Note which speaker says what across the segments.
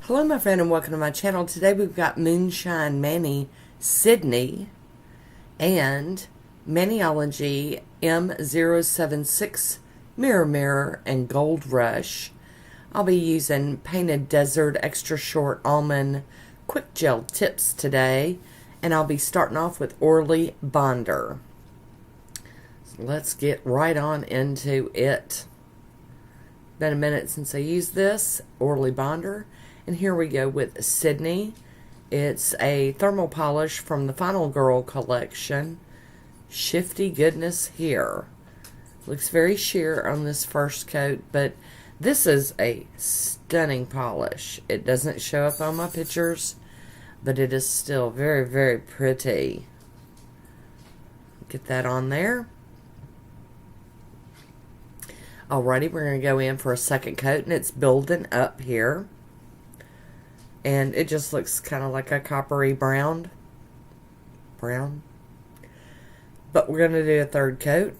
Speaker 1: Hello my friend and welcome to my channel. Today we've got Moonshine Mani Sidney and Maniology M076 Mirror and Gold Rush. I'll be using Painted Desert Extra Short Almond Quick Gel Tips today, and I'll be starting off with Orly Bonder. So let's get right on into it. Been a minute since I used this Orly Bonder. And here we go with Sidney. It's a thermal polish from the Final Girl collection. Shifty goodness here. Looks very sheer on this first coat, but this is a stunning polish. It doesn't show up on my pictures, but it is still very, very pretty. Get that on there. Alrighty, we're going to go in for a second coat, and it's building up here. And it just looks kind of like a coppery brown. But we're going to do a third coat.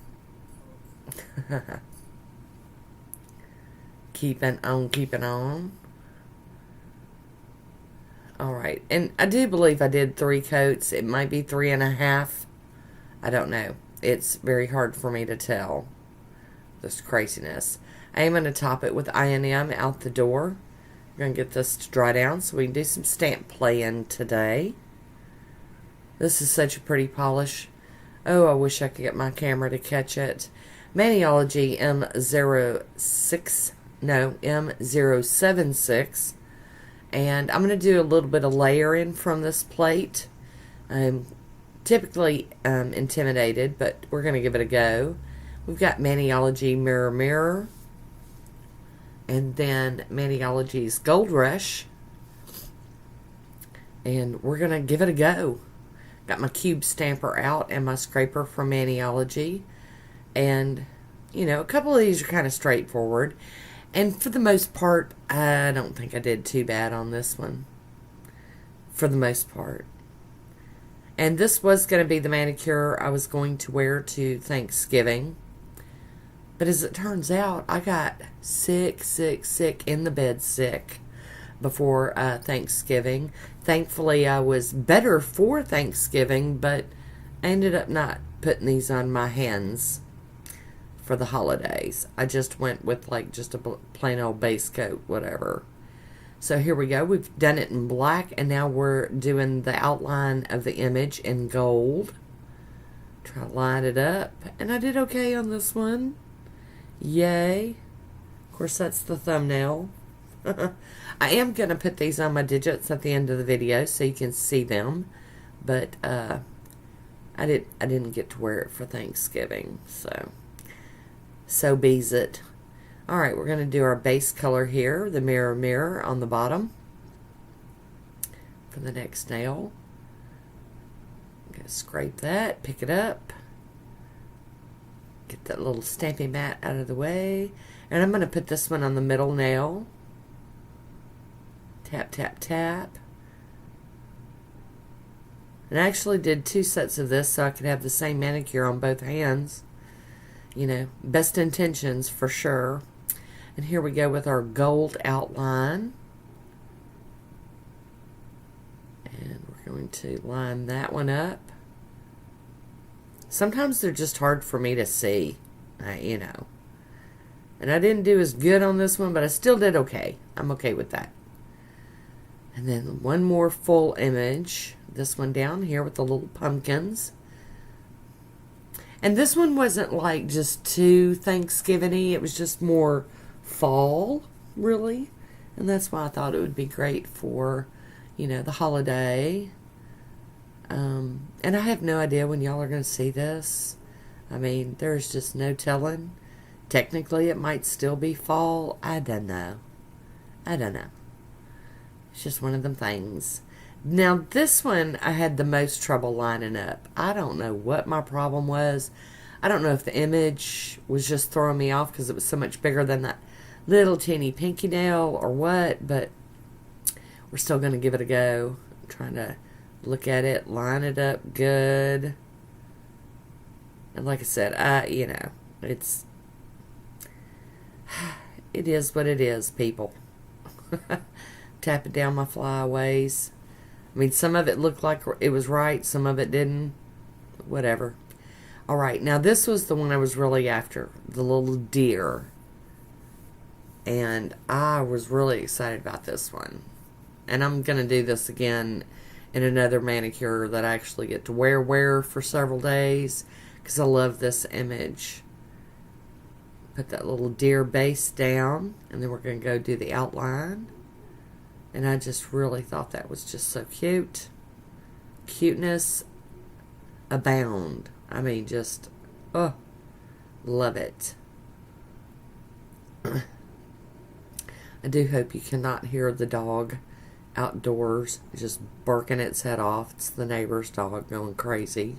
Speaker 1: Keeping on. Alright, and I do believe I did 3 coats. It might be 3.5. I don't know. It's very hard for me to tell. This craziness. I am going to top it with I&M out the door. We're going to get this to dry down so we can do some stamp playing today. This is such a pretty polish. Oh, I wish I could get my camera to catch it. Maniology M076. And I'm going to do a little bit of layering from this plate. I'm typically intimidated, but we're going to give it a go. We've got Maniology Mirror. And then Maniology's Gold Rush. And we're going to give it a go. Got my cube stamper out and my scraper from Maniology. And, you know, a couple of these are kind of straightforward. And for the most part, I don't think I did too bad on this one. For the most part. And this was going to be the manicure I was going to wear to Thanksgiving. But as it turns out, I got sick in the bed sick before Thanksgiving. Thankfully, I was better for Thanksgiving, but I ended up not putting these on my hands for the holidays. I just went with like just a plain old base coat, whatever. So here we go. We've done it in black, and now we're doing the outline of the image in gold. Try to line it up, and I did okay on this one. Yay. Of course, that's the thumbnail. I am going to put these on my digits at the end of the video so you can see them. But I didn't get to wear it for Thanksgiving. So bees it. Alright, we're going to do our base color here. The mirror on the bottom. For the next nail. I'm going to scrape that. Pick it up. Get that little stamping mat out of the way. And I'm going to put this one on the middle nail. Tap, tap, tap. And I actually did 2 sets of this so I could have the same manicure on both hands. You know, best intentions for sure. And here we go with our gold outline. And we're going to line that one up. Sometimes they're just hard for me to see, you know. And I didn't do as good on this one, but I still did okay. I'm okay with that. And then one more full image. This one down here with the little pumpkins. And this one wasn't like just too Thanksgiving-y. It was just more fall, really. And that's why I thought it would be great for, you know, the holiday. And I have no idea when y'all are going to see this. I mean, there's just no telling. Technically, it might still be fall. I don't know. It's just one of them things. Now, this one, I had the most trouble lining up. I don't know what my problem was. I don't know if the image was just throwing me off because it was so much bigger than that little teeny pinky nail or what, but we're still going to give it a go. I'm trying to look at it, line it up good. And like I said, you know, it is what it is, people. tapping down my flyaways. I mean, some of it looked like it was right, some of it didn't. Whatever. Alright, now this was the one I was really after. The little deer. And I was really excited about this one. And I'm going to do this again in another manicure that I actually get to wear for several days. Because I love this image. Put that little deer base down. And then we're going to go do the outline. And I just really thought that was just so cute. Cuteness abound. I mean, just, oh, love it. I do hope you cannot hear the dog outdoors just barking its head off. It's the neighbor's dog going crazy.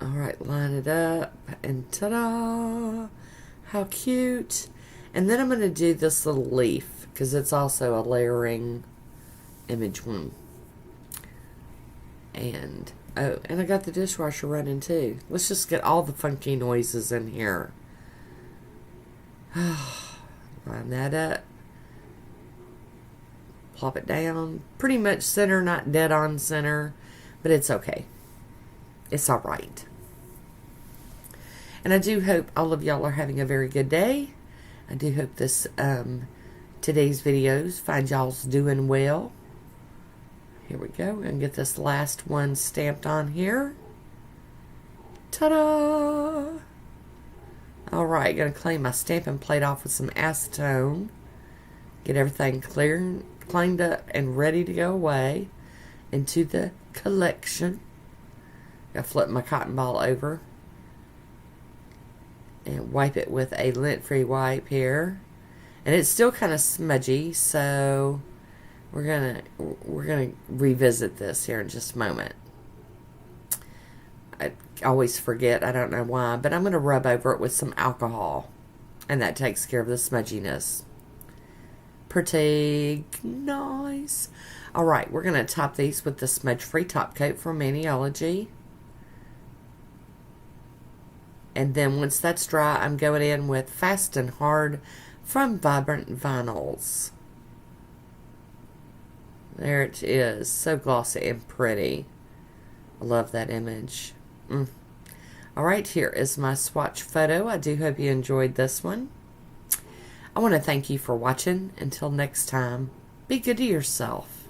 Speaker 1: Alright, line it up, and ta-da! How cute! And then I'm going to do this little leaf, because it's also a layering image one. And, oh, and I got the dishwasher running too. Let's just get all the funky noises in here. Line that up. Plop it down. Pretty much center, not dead on center, but it's okay. It's alright. And I do hope all of y'all are having a very good day. I do hope this, today's videos find y'all's doing well. Here we go. We're going to get this last one stamped on here. Ta-da! Alright, going to clean my stamping plate off with some acetone. Get everything cleaned up and ready to go away into the collection. Got to flip my cotton ball over and wipe it with a lint-free wipe here. And it's still kind of smudgy, so we're gonna revisit this here in just a moment. I always forget, I don't know why, but I'm gonna rub over it with some alcohol, and that takes care of the smudginess. Pretty nice. Alright, we're gonna top these with the smudge-free top coat from Maniology. And then once that's dry, I'm going in with Fast and Hard from Vibrant Vinyls. There it is. So glossy and pretty. I love that image. Alright, here is my swatch photo. I do hope you enjoyed this one. I want to thank you for watching. Until next time, be good to yourself.